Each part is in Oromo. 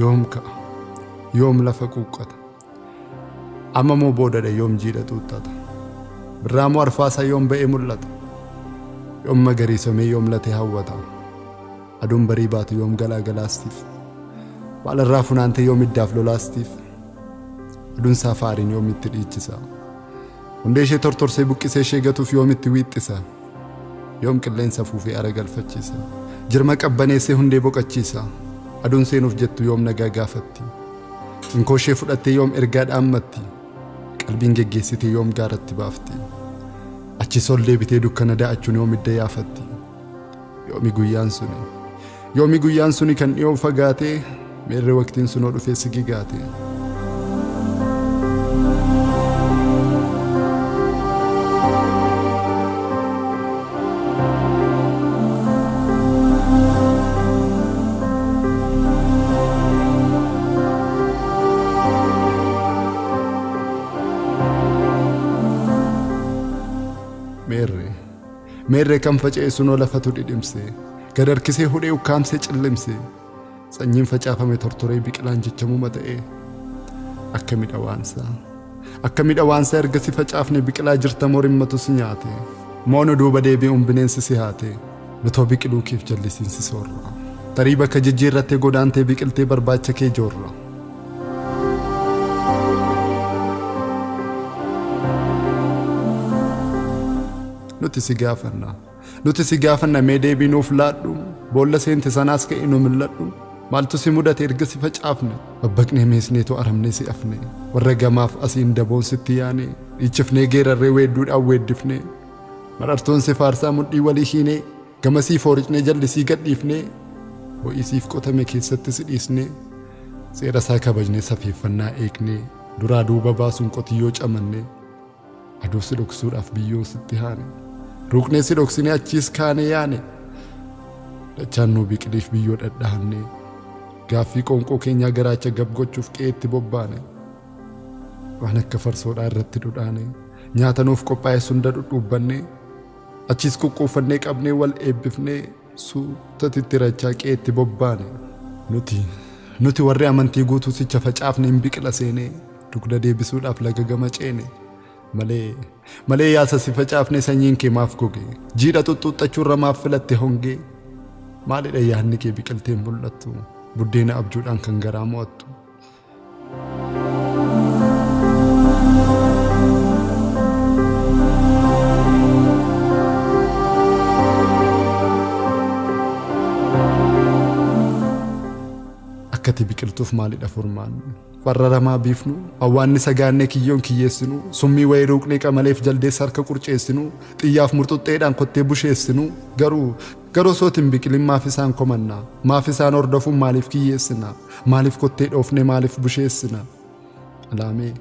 yoom ka'a yoom lafa quuqqata amma moo boodadha yoom jiidha xuuxxata birraamoo arfaasaa yoom ba'ee mul'ata yoom magariisamee yoom latee hawwata aduun barii baatu yoom galaagalaastiif baalarraa funaantee yoom iddaaf lolaastiif aduun saafaariin yoom itti dhiichisa hundee ishee tortorsee buqqisee ishee gatuuf yoom itti wiixxisa yoom qilleensa fuufee ara galfachiisa jirma qabbaneessee hundee boqachiisa aduun seenuuf jettu yoom nagaa gaafatti inkoo ishee fudhattee yoom ergaa dhaammatti qalbiin geggeessitee yoom gaaratti baafti achi sol deebitee dukkana da'achuun yoom idda yaafatti yoomi guyyaan suni kan dhiyoo fagaatee meerree waqtiin sunoo dhufee sigigaate meerree kan faca'e sunoo lafatu dhidhimse gad harkisee hudhee ukkaamsee cillimse sanyiin facaafame tortoree biqilaan jechamuma ta'e akka midhawaansaa ergasi facaafne biqilaa jirta morimmatus nyaate moono duuba deebi'uun bineensi si haate lutoo biqiluu kiif jallisiinsi soorra tarii bakka jijjiirrattee godaantee biqiltee barbaacha kee joorra nuti si gaafanna mee deebii nuuf laadhu boolla seente sanaas ka'e nu milladhu maaltu si mudate erga si facaafne babbaqnee meesneetu aramnee si afne warra gamaaf asiin daboon sitti yaane dhiichifnee geerarree weedduudhaan weeddifne marartoon si faarsaa mudhii walii hiinee gamasii fooricnee jallisii gadhiifne ho'isiif qotame keessatti si dhiisne seera isaa kabajnee safeeffannaa eegne duraa duuba baasuun qotiyyoo camanne aduu si dhoksuudhaaf biyyoo sitti haane ruuknee si dhoksinee achiis kaane yaane dachaan nuu biqiliif biyyoo dhadhaanne gaaffii qoonqoo keenyaa garaacha gab gochuuf qe'eetti bobbaane waan akka farsoodhaa irratti dhudhaane nyaata nuuf qophaa'e sunda dhudhuubbanne achiis quqquuffannee qabnee wal eebbifnee suutatitti rachaa qe'eetti bobbaane nuti warri amantii guutuu sicha facaafne hin biqila seene dugda deebisuudhaaf laga gama ceene malee yaasa si facaafne sanyiin kee maaf goge jiidha xuxxuxxachuurra maaf filatte honge maalidha yaadni kee biqilteen mul'attu buddeena abjuudhaan kan garaa mo'attu akkati biqiltuuf maalidha furmaanni farraramaa biifnu awwaanni sagaannee kiyyoon kiyyeessinu summii wayii ruuqnee qamaleef jaldeessa harka qurceessinu xiyyaaf murxuxxeedhaan kottee busheessinu garuu sootin biqilin maaf isaan komannaa maaf isaan hordofuun maaliif kiyyeessina maaliif kottee dhoofne maaliif busheessina alaamee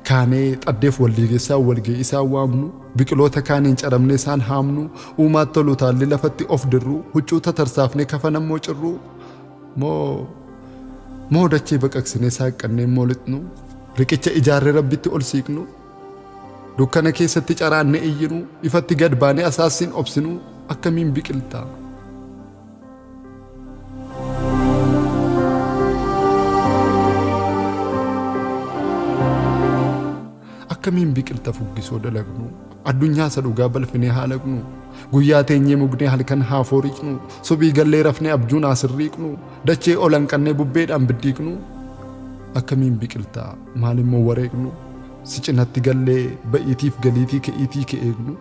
kaanee xaddeef waldiigeessaan walgee isaan waamnu biqiloota kaaniin caramnee isaan haamnu uumaat tolu taalli lafatti of dirru huccuu tatarsaafnee kafanammoo cirru moo dachee baqaqsinee saaqqannee moolixnu riqicha ijaarree rabbitti ol siiqnu dukkana keessatti caraannee iyyinu ifatti gad baanee asaasiin obsinu akkamiin biqiltaa akkamiin biqilta fuggisoo dalagnu addunyaa isa dhugaa balfinee haalaqnu guyyaa teenyee mugnee halkan haa fooriqnu subii gallee rafnee abjuun asirriiqnu dachee olanqannee bubbeedhaan biddiiqnu akkamiin biqiltaa maalimmoo wareeqnu si cinatti gallee ba'iitiif galiitii ke'iitii ke'eegnu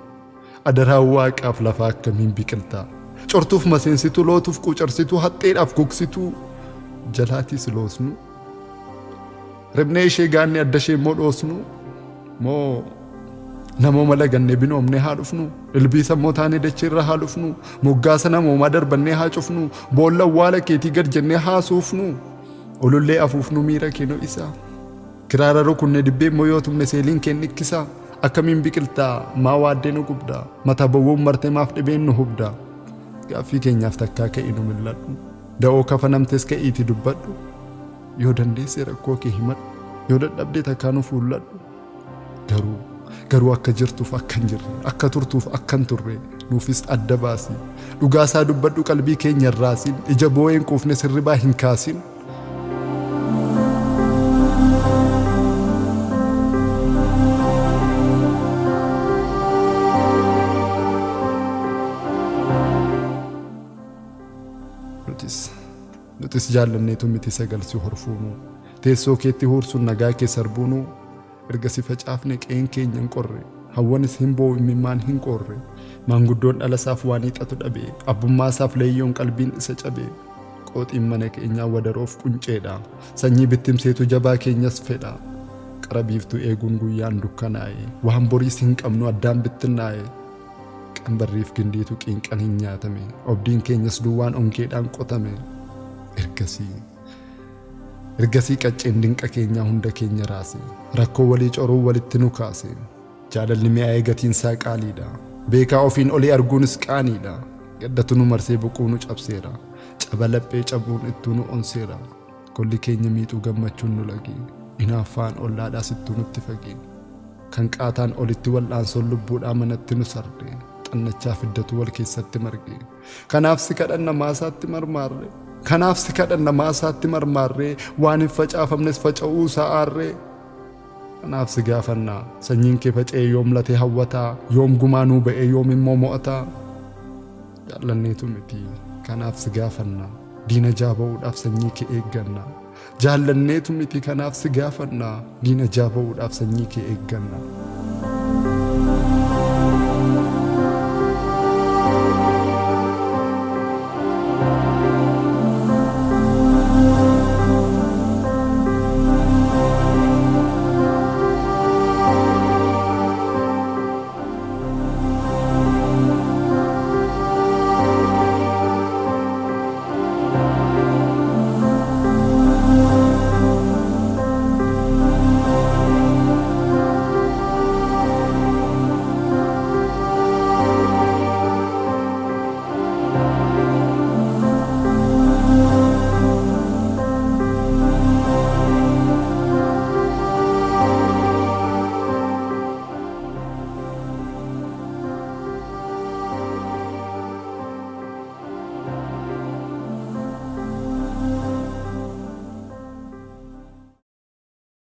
adaraa waaqaaf lafaa akkamiin biqiltaa cortuuf maseensitu lootuuf qucarsitu haxxeedhaaf gogsitu jalaatii siloosnu ribnee ishee gaanne addashee immoo dhoosnu moo namooma lagannee binoomnee haa dhufnu ilbiisa immoo taanee dacheerra haa dhufnu moggaasa namoomaa darbannee haa cufnu boolla awwaala keetii gad jennee haa suufnu ulullee afuufnu miira keenoo isaa kiraara rukunnee dibbee immoo yoo tumne seeliin keen nikkisaa akkamiin biqiltaa maa waaddee nu gubdaa mata bowwuun martee maaf dhibeen nu hubdaa gaaffii keenyaaf takkaa ka'e nu milladhu da'oo kafanamtes ka'iiti dubbadhu yoo dandeesse rakkoo kee himadhu yoo dadhabdee takkaa nu fuulladhu garuu akka jirtuuf akkan jirre akka turtuuf akkan turre nuufis adda baasi dhugaasaa dubbadhu qalbii keenya irraasin ija boo'een quufne sirribaa hin kaasin nutis jaallanneetu miti sagalsi horfuunu teessoo keetti huursuun nagaa kee sarbuunu erga si facaafne qeen keenya hin qorre hawwanis hin boo'u imimmaan hin qorre maanguddoon dhalasaaf waan hiixatu dhabe abbummaasaaf leeyyoon qalbiin isa cabe qooxiin mana keenyaa wadaroof qunceedha sanyii bittimseetu jabaa keenyas fedha qarabiiftu eeguun guyyaan dukkanaa'e waan boriis hin qabnu addaan bittinnaa'e qambarriif gindiitu qiinqan hin nyaatame obdiin keenyas duwwaan ongeedhaan qotame ergasii qacceen dinqa keenyaa hunda keenya raase rakkoo walii coruu walitti nu kaase jaalalli mi'aa'ee gatiinsaa qaaliidha beekaa ofiin olii arguunis qaaniidha gaddatu nu marsee buquu nu cabseera cabalaphee cabuun ittuu nu onseera kolli keenya miixuu gammachuun nu lage inaaffaan ollaadhaa sittuu nutti fage kan qaataan olitti wal'aansoon lubbuudhaa manatti nu sarre xannachaa fiddatu wal keessatti marge kanaaf si kadhanna maasaatti marmaarre kanaaf si kadhanna maasaatti marmaarree waan hin facaafamnes faca'uu sa'aarree kanaaf si gaafannaa sanyiin kee faca'ee yoom latee hawwataa yoom gumaanuu ba'ee yoom immoo mo'ataa jaallanneetu miti kanaaf si gaafannaa diina jaaba'uudhaaf sanyii kee eegganna jaallanneetu miti kanaaf si gaafannaa diina jaaba'uudhaaf sanyii kee eegganna